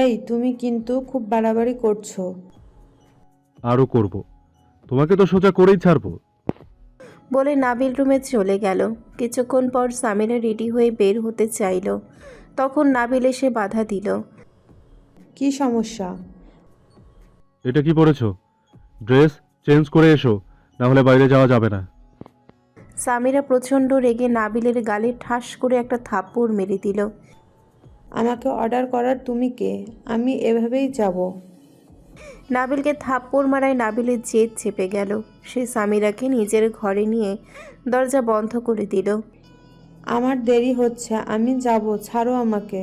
এই তুমি কিন্তু খুব বাড়াবাড়ি করছো। আরও করব। তোমাকে তো সোজা করেই ছাড়বো। বলে নাবিল রুমে চলে গেল। কিছুক্ষণ পর সামিরা রেডি হয়ে বের হতে চাইল, তখন নাবিল এসে বাধা দিল। কি সমস্যা? এটা কি পরেছো? ড্রেস চেঞ্জ করে এসো, না হলে বাইরে যাওয়া যাবে না। সামিরা প্রচণ্ড রেগে নাবিলের গালে ঠাস করে একটা থাপ্পড় মেরে দিল। আমাকে অর্ডার করার তুমি কে? আমি এভাবেই যাব। নাবিলকে থাপ্পড় মারায় নাবিলের জেদ চেপে গেল। সে সামিরাকে নিজের ঘরে নিয়ে দরজা বন্ধ করে দিল। আমার দেরি হচ্ছে, আমি যাব, ছাড়ো আমাকে।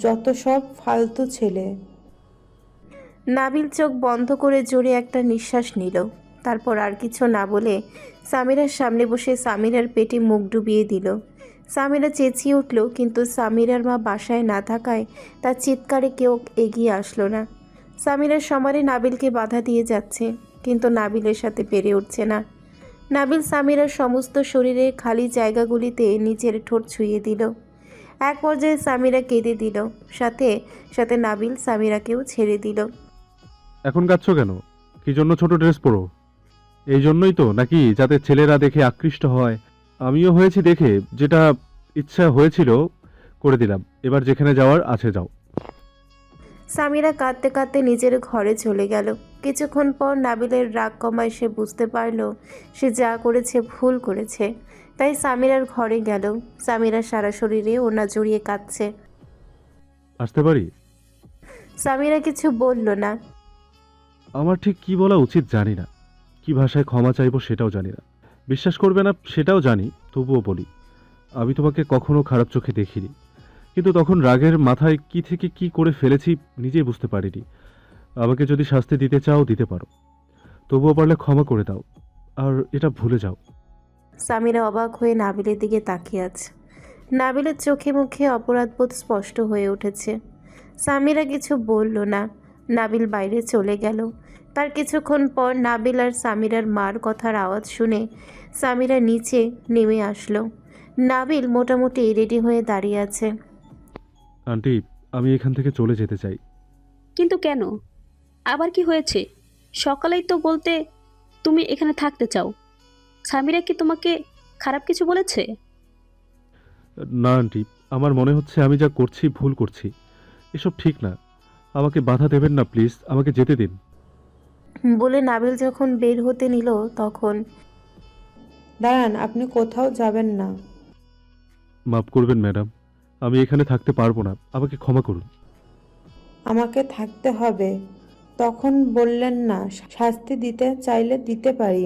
যত সব ফালতু ছেলে। নাবিল চোখ বন্ধ করে জোরে একটা নিঃশ্বাস নিল। তারপর আর কিছু না বলে সামিরার সামনে বসে সামিরার পেটে মুখ ডুবিয়ে দিল। সামিরা চেঁচিয়ে উঠল, কিন্তু সামিরার মা বাসায় না থাকায় তার চিৎকারে কেউ এগিয়ে আসলো না। সামিরার সমানে নাবিলকে বাধা দিয়ে যাচ্ছে, কিন্তু নাবিলের সাথে পেরে উঠছে না। নাবিল সামিরার সমস্ত শরীরের খালি জায়গাগুলিতে নিজের ঠোঁট ছুঁয়ে দিল। এক পর্যায়ে সামিরা কেঁদে দিল, সাথে সাথে নাবিল সামিরাকেও ছেড়ে দিল। এখন কাঁদছো কেন? কি জন্য ছোট ড্রেস পরো? এই জন্যই তো নাকি, যাতে ছেলেরা দেখে আকৃষ্ট হয়? আমিও হয়েছি দেখে, যেটা ইচ্ছা হয়েছিল করে দিলাম। এবার যেখানে যাওয়ার আছে যাও। সামিরা কাঁদতে কাঁদতে নিজের ঘরে চলে গেল। কিছুক্ষণ পর নাবিলের রাগ কমায় সে বুঝতে পারল সে যা করেছে ভুল করেছে, তাই সামিরার ঘরে গেল। সামিরা সারা শরীরে ওনা জড়িয়ে কাঁদছে। আসতে পারি? সামিরা কিছু বলল না। আমার ঠিক কি বলা উচিত জানি না, কি ভাষায় ক্ষমা চাইবো সেটাও জানি না। বিশ্বাস করবে না সেটাও জানি, তবুও বলি। আমি তোমাকে কখনো খারাপ চোখে দেখিনি, কিন্তু তখন রাগের মাথায় কি থেকে কি করে ফেলেছি নিজেই বুঝতে পারিনি। আমাকে যদি শাস্তি দিতে চাও দিতে পারো, তবুও পারলে ক্ষমা করে দাও, আর এটা ভুলে যাও। সামিরা অবাক হয়ে নাবিলের দিকে তাকিয়ে আছে। নাবিলের চোখে মুখে অপরাধবোধ স্পষ্ট হয়ে উঠেছে। সামিরা কিছু বলল না। নাবিল বাইরে চলে গেল। তার কিছুক্ষণ পর নাবিল আর সামিরার মার কথার আওয়াজ শুনে সামিরা নিচে নেমে আসলো। নাবিল মোটামুটি রেডি হয়ে দাঁড়িয়ে আছে। আন্টি, আমি এখান থেকে চলে যেতে চাই। কিন্তু কেন? আবার কি হয়েছে? সকালেই তো বলতে তুমি এখানে থাকতে চাও। সামিরা কি তোমাকে খারাপ কিছু বলেছে? না আন্টি, আমার মনে হচ্ছে আমি যা করছি ভুল করছি। এসব ঠিক না। আমাকে বাধা দেবেন না প্লিজ, আমাকে যেতে দিন। বলে নাবিল যখন বের হতে নিল তখন দাঁড়ান, আপনি কোথাও যাবেন না। মাফ করবেন ম্যাডাম, আমি এখানে থাকতে পারবো না, আমাকে ক্ষমা করুন। আমাকে থাকতে হবে তখন বললেন না? শাস্তি দিতে চাইলে দিতে পারি।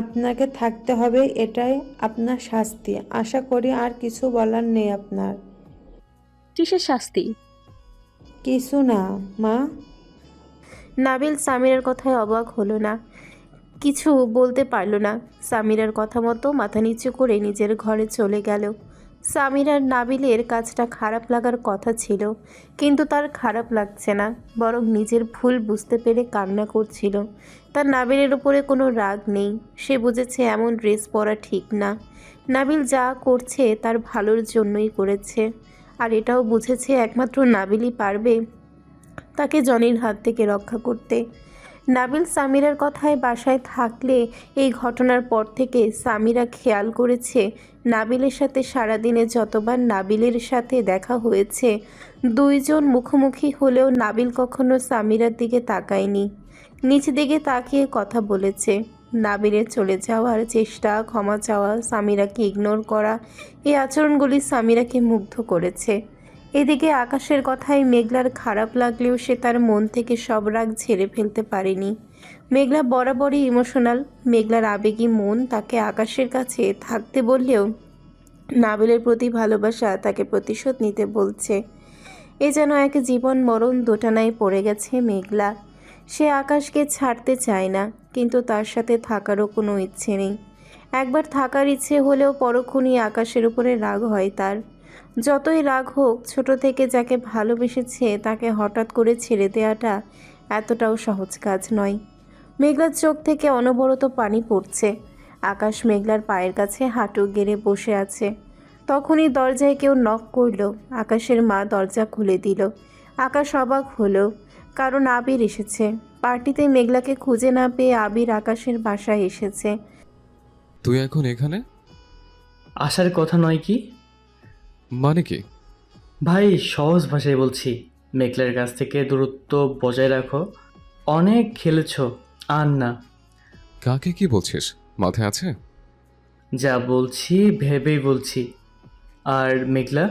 আপনাকে থাকতে হবে, এটাই আপনার শাস্তি। আশা করি আর কিছু বলার নেই আপনার। কিসের শাস্তি? কিছু না মা। নাবিল সামিরার কথায় অবাক হলো না, কিছু বলতে পারল না। সামিরার কথা মতো মাথা নিচু করে নিজের ঘরে চলে গেল। সামিরার নাবিলের কাজটা খারাপ লাগার কথা ছিল, কিন্তু তার খারাপ লাগছে না, বরং নিজের ভুল বুঝতে পেরে কান্না করছিল। তার নাবিলের উপরে কোনো রাগ নেই। সে বুঝেছে এমন ড্রেস পরা ঠিক না। নাবিল যা করছে তার ভালোর জন্যই করেছে, আর এটাও বুঝেছে একমাত্র নাবিলই পারবে তাকে জনির হাত থেকে রক্ষা করতে। নাবিল সামিরার কথায় বাসায় থাকলে এই ঘটনার পর থেকে সামিরা খেয়াল করেছে নাবিলের সাথে সারাদিনে যতবার নাবিলের সাথে দেখা হয়েছে, দুইজন মুখোমুখি হলেও নাবিল কখনো সামিরার দিকে তাকায়নি। নিচ দিকে তাকিয়ে কথা বলেছে। নাবিলের চলে যাওয়ার চেষ্টা, ক্ষমা চাওয়া, সামিরাকে ইগনোর করা, এই আচরণগুলি সামিরাকে মুগ্ধ করেছে। এদিকে আকাশের কথায় মেঘলার খারাপ লাগলেও সে তার মন থেকে সব রাগ ঝেড়ে ফেলতে পারেনি। মেঘলা বরাবরই ইমোশনাল। মেঘলার আবেগী মন তাকে আকাশের কাছে থাকতে বললেও নাবিলের প্রতি ভালোবাসা তাকে প্রতিশোধ নিতে বলছে। এ যেন এক জীবন মরণ দোটানায় পড়ে গেছে মেঘলা। সে আকাশকে ছাড়তে চায় না, কিন্তু তার সাথে থাকারও কোনো ইচ্ছে নেই। একবার থাকার ইচ্ছে হলেও পরক্ষণই আকাশের উপরে রাগ হয় তার। যতই রাগ হোক, ছোট থেকে যাকে ভালোবেসেছে তাকে হঠাৎ করে ছেড়ে দেওয়াটা এতটাও সহজ কাজ নয়। মেঘলার চোখ থেকে অনবরত পানি পড়ছে। আকাশ মেঘলার পায়ের কাছে হাঁটু গেড়ে বসে আছে। তখনই দরজায় কেউ নক করল। আকাশের মা দরজা খুলে দিল। আকাশ অবাক হলো, কারণ আবির এসেছে। পার্টিতে মেঘলাকে খুঁজে না পেয়ে আবির আকাশের বাসায় এসেছে। তুই এখন এখানে? আসার কথা নয় কি? মানে কি? ভাই, সহজ ভাষায় বলছি, মেঘলার কাছ থেকে দূরত্ব বজায় রাখো। অনেক খেলেছো, আর না। কাকে কি বলছিস? মাথায় আছে? যা বলছি ভেবেই বলছি। আর মেঘলা,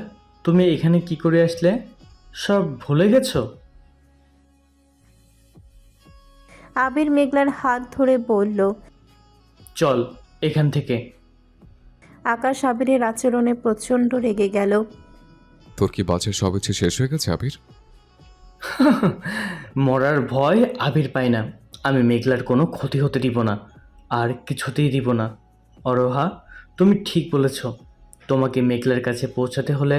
তুমি এখানে কি করে আসলে? সব ভুলে গেছো? আবির মেঘলার হাত ধরে বলল। চল এখান থেকে। আকাশ আবিরের আচরণে প্রচণ্ড রেগে গেল। তোর কি বাঁচার সব ইচ্ছে শেষ হয়ে গেছে আবির? মরার ভয় আবির পাই না। আমি মেঘলার কোনো ক্ষতি হতে দিব না, আর কিছুতেই দিব না। অরোহা, তুমি ঠিক বলেছ। তোমাকে মেঘলার কাছে পৌঁছাতে হলে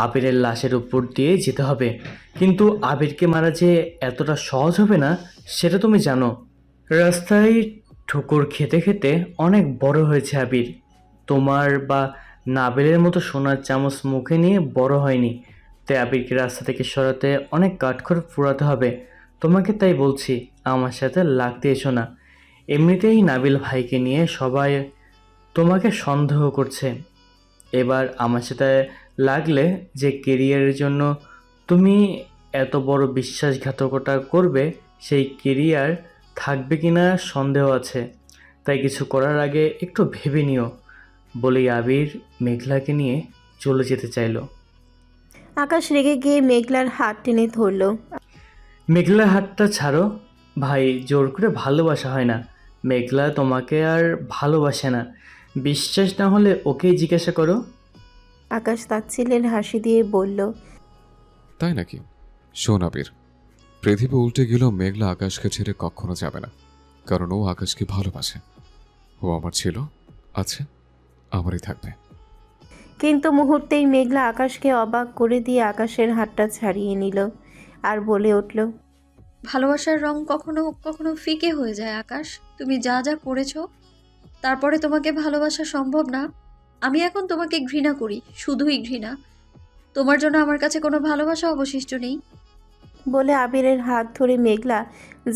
আবিরের লাশের উপর দিয়ে যেতে হবে। কিন্তু আবিরকে মারা যে এতটা সহজ হবে না, সেটা তুমি জানো। রাস্তায় ঠুকুর খেতে খেতে অনেক বড় হয়েছে আবির। তোমার বা নাবেলের মতো সোনার চামচ মুখে নিয়ে বড় হয়নি। তাই আবিরকে রাস্তা থেকে সরাতে অনেক কাঠখড় পোড়াতে হবে তোমাকে। তাই বলছি, আমার সাথে লাগতে এসো না। এমনিতেই নাবিল ভাইকে নিয়ে সবাই তোমাকে সন্দেহ করছে। এবার আমার সাথে লাগলে যে কেরিয়ারের জন্য তুমি এত বড় বিশ্বাসঘাতকতা করবে, সেই কেরিয়ার থাকবে কিনা সন্দেহ আছে। তাই কিছু করার আগে একটু ভেবে নিও। বলেই আবির মেঘলাকে নিয়ে চলে যেতে চাইল। আকাশ রেগে গিয়ে মেঘলার হাত টেনে ধরল। মেঘলার হাতটা ছাড়ো ভাই, জোর করে ভালোবাসা হয় না। মেঘলা তোমাকে আর ভালোবাসে না। বিশ্বাস না হলে ওকেই জিজ্ঞাসা করো। আকাশ তাচ্ছিল্যের হাসি দিয়ে বলল। তাই নাকি? শোন আবির, পৃথিবী উল্টে গেলেও মেঘলা আকাশকে ছেড়ে কখনো যাবে না, কারণ ও আকাশকে ভালোবাসে। ও আমার ছিল, আছে, আমারই থাকবে। কিন্তু মুহূর্তেই মেঘলা আকাশকে অবাক করে দিয়ে আকাশের হাতটা ছাড়িয়ে নিল আর বলে উঠল। ভালোবাসার রং কখনো কখনো ফিকে হয়ে যায় আকাশ। তুমি যা যা করেছো, তারপরে তোমাকে ভালোবাসা সম্ভব না। আমি এখন তোমাকে ঘৃণা করি, শুধুই ঘৃণা। তোমার জন্য আমার কাছে কোনো ভালোবাসা অবশিষ্ট নেই। বলে আবিরের হাত ধরে মেঘলা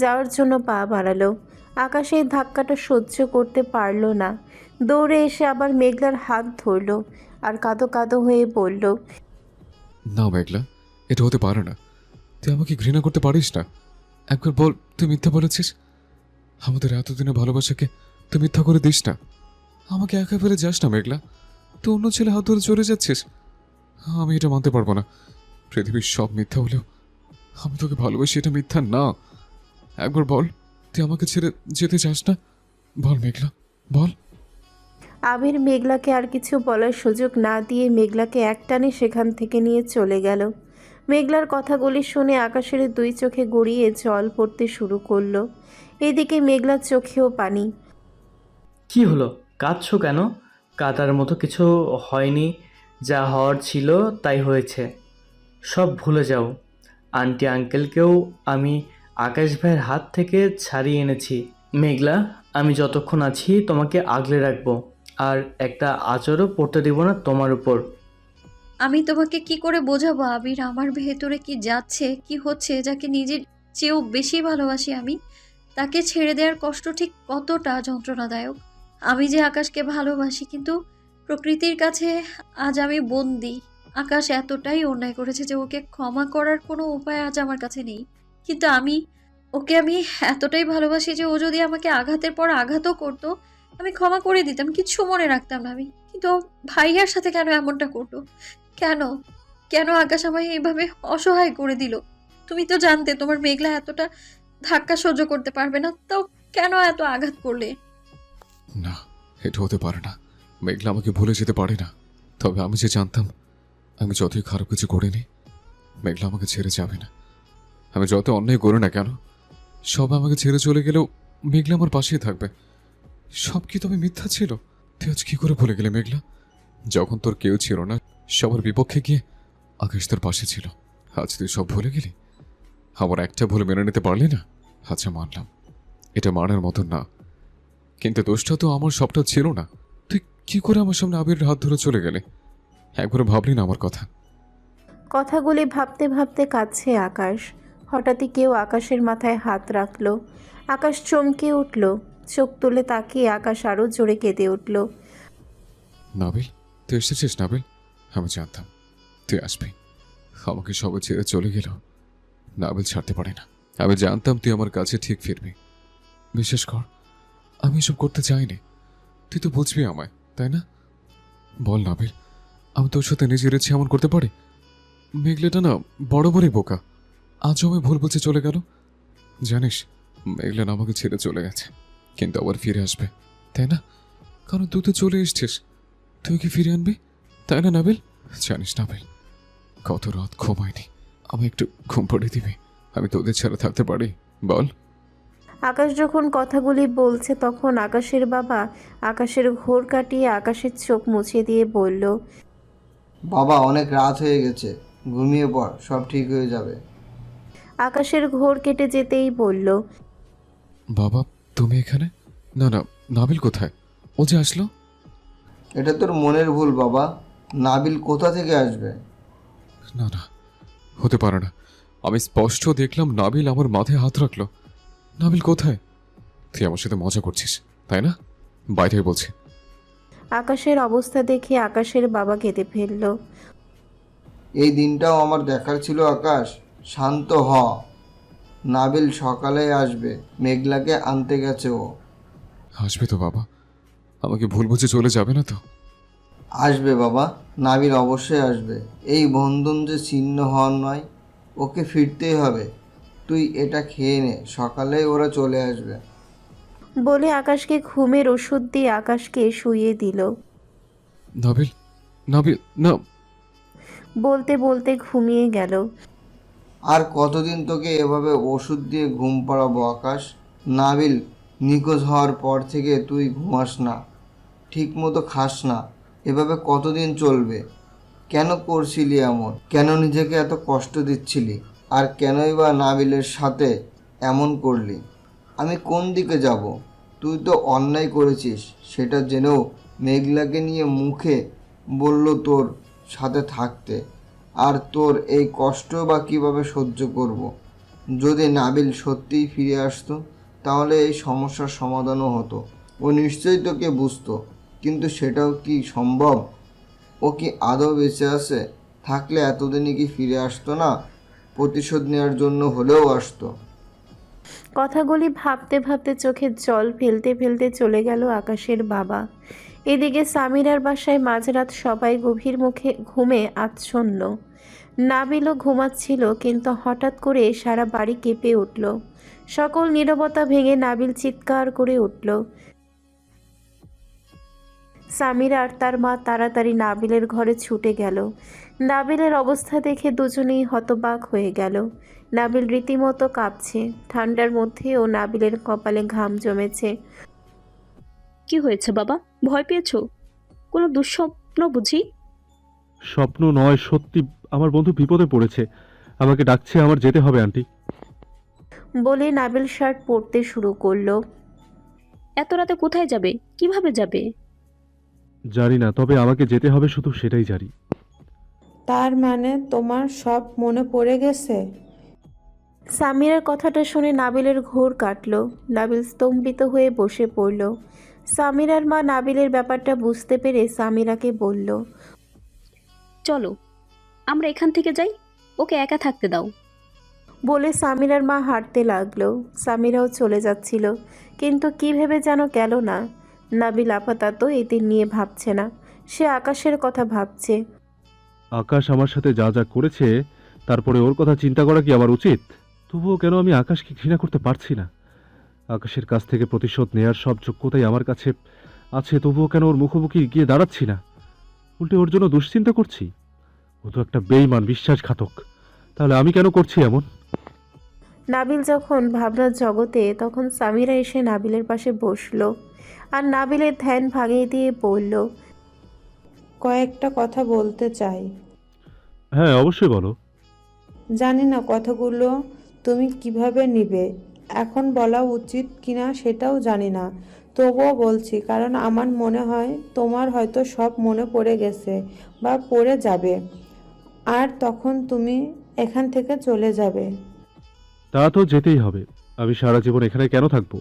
যাওয়ার জন্য পা বাড়ালো। আকাশ এই ধাক্কাটা সহ্য করতে পারল না। দৌড়ে এসে আবার মেঘলার হাত ধরল আর কাঁদো কাঁদো হয়ে বলল। না মেঘলা, এটা হতে পারে না। তুই আমাকে ঘৃণা করতে পারিস না। একবার বল, তুই মিথ্যা বলেছিস। আমাদের এতদিনের ভালোবাসাকে তুই মিথ্যা করে দিস না। আমাকে একা ফেলে যাস না মেঘলা। তুই অন্য ছেলে হাত ধরে চলে যাচ্ছিস। আমি এটা মানতে পারবো না। পৃথিবীর সব মিথ্যা হলেও আমি তোকে ভালোবাসি, এটা মিথ্যা না। একবার বল, তুই আমাকে ছেড়ে যেতে চাস না? বল মেঘলা, বল। আবির মেঘলাকে আর কিছু বলার সুযোগ না দিয়ে মেঘলাকে একটানে সেখান থেকে নিয়ে চলে গেল। মেঘলার কথাগুলি শুনে আকাশের দুই চোখে গড়িয়ে জল পড়তে শুরু করলো। এদিকে মেঘলার চোখেও পানি। কি হলো, কাঁদছো কেন? কাঁদার মতো কিছু হয়নি। যা হওয়ার ছিল তাই হয়েছে। সব ভুলে যাও। আন্টি আঙ্কেলকেও আমি আকাশ ভাইয়ের হাত থেকে ছাড়িয়ে এনেছি। মেঘলা, আমি যতক্ষণ আছি তোমাকে আগলে রাখবো, আর একটা আঁচড়ও পড়তে দেব না তোমার উপর। আমি তোমাকে কি করে বোঝাবো আবির, আমার ভেতরে কি যাচ্ছে, কি হচ্ছে? যাকে নিজের চেয়েও বেশি ভালোবাসি আমি, তাকে ছেড়ে দেওয়ার কষ্ট ঠিক কতটা যন্ত্রণাদায়ক। আমি যে আকাশকে ভালোবাসি, কিন্তু প্রকৃতির কাছে আজ আমি বন্দি। আকাশ এতটাই অন্যায় করেছে যে ওকে ক্ষমা করার কোনো উপায় আজ আমার কাছে নেই। কিন্তু ওকে আমি এতটাই ভালোবাসি যে ও যদি আমাকে আঘাতের পর আঘাতও করতো, আমি ক্ষমা করে দিতাম, কিচ্ছু মনে রাখতাম না আমি। কিন্তু ও ভাইয়ার সাথে কেন এমনটা করলো? কেন কেন আকাশ আমায় এইভাবে অসহায় করে দিল? তুমি তো জানতে তোমার মেঘলা এতটা ধাক্কা সহ্য করতে পারবে না, তাও কেন এত আঘাত করলে? না, এটা হতে পারে না। মেঘলা আমাকে ভুলে যেতে পারে না। তবে আমি যে জানতাম, আমি যতই খারাপ কিছু করিনি, মেঘলা আমাকে ছেড়ে যাবে না। আমি যত অন্যায় করি না কেন, সব আমাকে ছেড়ে চলে গেলেও মেঘলা আমার পাশেই থাকবে। সব কি তবে মিথ্যা ছিল? তুই আজ কি করে ভুলে গেলে মেঘলা? যখন তোর কেউ ছিল না, সবার বিপক্ষে গিয়ে আকাশ তোর পাশে ছিল। আজ তুই সব ভুলে গেলি? আমার একটা ভুল মেনে নিতে পারলি না? আচ্ছা মানলাম, এটা মানার মতন না, কিন্তু দোষটা তো আমার সবটা ছিল না। তুই কি করে আমার সামনে আবিরের হাত ধরে চলে গেলে? একবার ভাবলি না আমার কথা? কথাগুলি ভাবতে ভাবতে কাঁদছে আকাশ। হঠাৎই কেউ আকাশের মাথায় হাত রাখলো। আকাশ চমকে উঠল। চোখ তুলে তাকিয়ে আকাশ আরও জোরে কেঁদে উঠল। নাবিল, তুই এসেছিস নাবিল? আমি জানতাম তুই আসবি। আমাকে সবাই ছেড়ে চলে গেল, নাবিল ছাড়তে পারে না। আমি জানতাম তুই আমার কাছে ঠিক ফিরবি। বিশ্বাস কর, আমি এসব করতে চাইনি। তুই তো বুঝবি আমায়, তাই না? বল নাবিল, আমি তোর সাথে নিজের ইচ্ছে এমন করতে পারি? মেঘলেটা না বড় বড়ই বোকা। আজও আমি ভুল বুঝে চলে গেল। জানিস, মেঘলেন আমাকে ছেড়ে চলে গেছে, কিন্তু আবার ফিরে আসবে, তাই না? কারণ তুই তো চলে এসছিস, তুই কি ফিরে আনবি, তাই না নাবিল? জানিস নাবিল, কত রাত ঘুমায়নি। আমি একটু ঘুম পড়ে দিবি? আমি তোদের ছাড়া থাকতে পারি, বল? আকাশ যখন কথাগুলি বলছে তখন আকাশের বাবা আকাশের ঘোর কাটিয়ে আকাশের চোখ মুছে দিয়ে বলল, বাবা, অনেক রাত হয়ে গেছে, ঘুমিয়ে পড়, সব ঠিক হয়ে যাবে। আকাশের ঘোর কেটে যেতেই বলল, বাবা, তুমি এখানে? না না, নাবিল কোথায়? ও যে আসলো। এটা তোর মনের ভুল বাবা, নাবিল কোথা থেকে আসবে? না না, হতে পারে না। আমি স্পষ্ট দেখলাম নাবিল আমার মাথায় হাত রাখলো। নাবিল কোথায়? তুই আমার সাথে মজা করছিস, তাই না? বাইরে বলছি। আকাশের অবস্থা দেখে আকাশের বাবা কেঁদে ফেলল। এই দিনটাও আমার দেখার ছিল আকাশ। শান্ত হ, নাবিল সকালে আসবে, মেঘলাকে আনতে গেছে ও। আসবে তো বাবা? আমাকে ভুল বুঝে চলে যাবে না তো? আসবে বাবা, নাবিল অবশ্যই আসবে। এই বন্ধন যে ছিন্ন হওয়ার নয়, ওকে ফিরতেই হবে। তুই এটা খেয়ে নে, সকালেই ওরা চলে আসবে। বলে আকাশকে ঘুমের ওষুধ দিয়ে আকাশকে শুইয়ে দিল। নাবিল, নাবিল না। বলতে বলতে ঘুমিয়ে গেল। আর কতদিন তোকে এভাবে ওষুধ দিয়ে ঘুম পাড়াবো আকাশ? নাবিল নিখোঁজ হওয়ার পর থেকে তুই ঘুমাস না, ঠিক মতো খাস না। এভাবে কতদিন চলবে? কেন করছিলি এমন? কেন নিজেকে এত কষ্ট দিচ্ছিলি? আর কেনই বা নাবিলের সাথে এমন করলি? আমি কোন দিকে যাব? তুই তো অন্যায় করেছিস, সেটা জেনেও মেঘলাকে নিয়ে মুখে বলল তোর সাথে থাকতে। আর তোর এই কষ্ট বা কিভাবে সহ্য করব? যদি নাবিল সত্যিই ফিরে আসতো, তাহলে এই সমস্যার সমাধানও হতো। ও নিশ্চয়ই তোকে বুঝতো, কিন্তু সেটাও কি সম্ভব? ও কি আদৌ বেঁচে আছে? থাকলে এতদিনই কি ফিরে আসতো না? প্রতিশোধ নেওয়ার জন্য হলেও আসতো। কথাগুলি ভাবতে ভাবতে চোখের জল ফেলতে ফেলতে চলে গেল আকাশের বাবা। এদিকে সামিরার বাসায় মাঝরাত সবাই গভীর মুখে ঘুমে আচ্ছন্ন। নাবিলও ঘুমাচ্ছিল, কিন্তু হঠাৎ করে সারা বাড়ি কেঁপে উঠল। সকল নীরবতা ভেঙে নাবিল চিৎকার করে উঠল। সামিরা আর তার মা তাড়াতাড়ি নাবিলের ঘরে ছুটে গেল। নাবিলের অবস্থা দেখে দুজনেই হতবাক হয়ে গেল। নাবিল রীতিমতো কাঁপছে। ঠান্ডার মধ্যেও নাবিলের কপালে ঘাম জমেছে। কি হয়েছে বাবা, ভয় পেয়েছো? কোনো দুঃস্বপ্ন বুঝি? স্বপ্ন নয়, সত্যি আমার বন্ধু বিপদে পড়েছে। আমাকে ডাকছে, আমার যেতে হবে আন্টি। বলে নাবিল শার্ট পরতে শুরু করলো। এত রাতে কোথায় যাবে, কিভাবে যাবে? জানি না, তবে আমাকে যেতে হবে, শুধু সেটাই জানি। তার মানে তোমার সব মনে পড়ে গেছে? সামিরার কথাটা শুনে নাবিলের ঘোর কাটল। নাবিল স্তম্ভিত হয়ে বসে পড়ল। সামিরার মা নাবিলের ব্যাপারটা বুঝতে পেরে সামিরাকে বলল, চলো আমরা এখান থেকে যাই, ওকে একা থাকতে দাও। বলে সামিরার মা হাঁটতে লাগলো। সামিরাও চলে যাচ্ছিল, কিন্তু কী ভেবে যেন গেল না। নাবিল আপাতত এদের নিয়ে ভাবছে না, সে আকাশের কথা ভাবছে। আকাশ আমার সাথে যা যা করেছে, তারপরে ওর কথা চিন্তা করা কি আমার উচিত? তবুও কেন আমি আকাশকে ঘৃণা করতে পারছি না? আকাশের কাছ থেকে প্রতিশোধ নেয়ার সব যোগ্যতাই আমার কাছে আছে, তবুও কেন ওর মুখোমুখি গিয়ে দাঁড়াচ্ছি না? উল্টে ওর জন্য দুশ্চিন্তা করছি। ও তো একটা বেঈমান, বিশ্বাসঘাতক। তাহলে আমি কেন করছি এমন? নাবিল যখন ভাবনার জগতে, তখন সামিরা এসে নাবিলের পাশে বসলো আর নাবিলের ধ্যান ভাঙিয়ে দিয়ে বলল, কয়েকটা কথা বলতে চাই। হ্যাঁ, অবশ্যই বলো। জানি না কথাগুলো তুমি কিভাবে নিবে, এখন বলা উচিত কিনা সেটাও জানি না, তবুও বলছি কারণ আমার মনে হয় তোমার হয়তো সব মনে পড়ে গেছে বা পড়ে যাবে। আর তখন তুমি এখান থেকে চলে যাবে। তা তো যেতেই হবে। আমি সারা জীবন এখানে কেন থাকবো?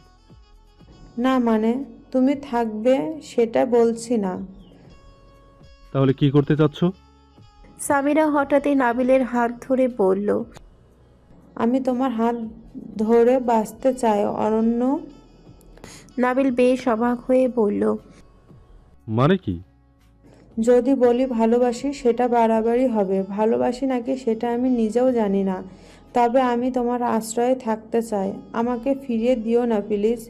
না মানে তুমি থাকবে সেটা বলছি না। তাহলে কি করতে চাচ্ছ? সামিরা হঠাৎই নাবিলের হাত ধরে বলল, আমি তোমার হাত ধরে বাঁচতে চাই অরণ্য। নাবিল বেশ অবাক হয়ে বলল, মানে কি? যদি বলি ভালোবাসি সেটা বাড়াবাড়ি হবে। ভালোবাসি নাকি সেটা আমি নিজেও জানি না, তবে আমি তোমার আশ্রয়ে থাকতে চাই। আমাকে ফিরিয়ে দিও না প্লিজ।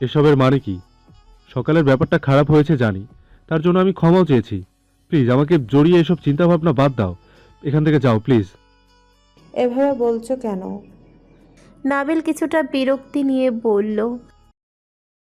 এসবের মানে কি? সকালের ব্যাপারটা খারাপ হয়েছে জানি, তার জন্য আমি ক্ষমাও চেয়েছি। প্লিজ আমাকে জড়িয়ে এসব চিন্তাভাবনা বাদ দাও। এখান থেকে যাও প্লিজ। এভাবে বলছো কেন? নাবিল কিছুটা বিরক্তি নিয়ে বলল,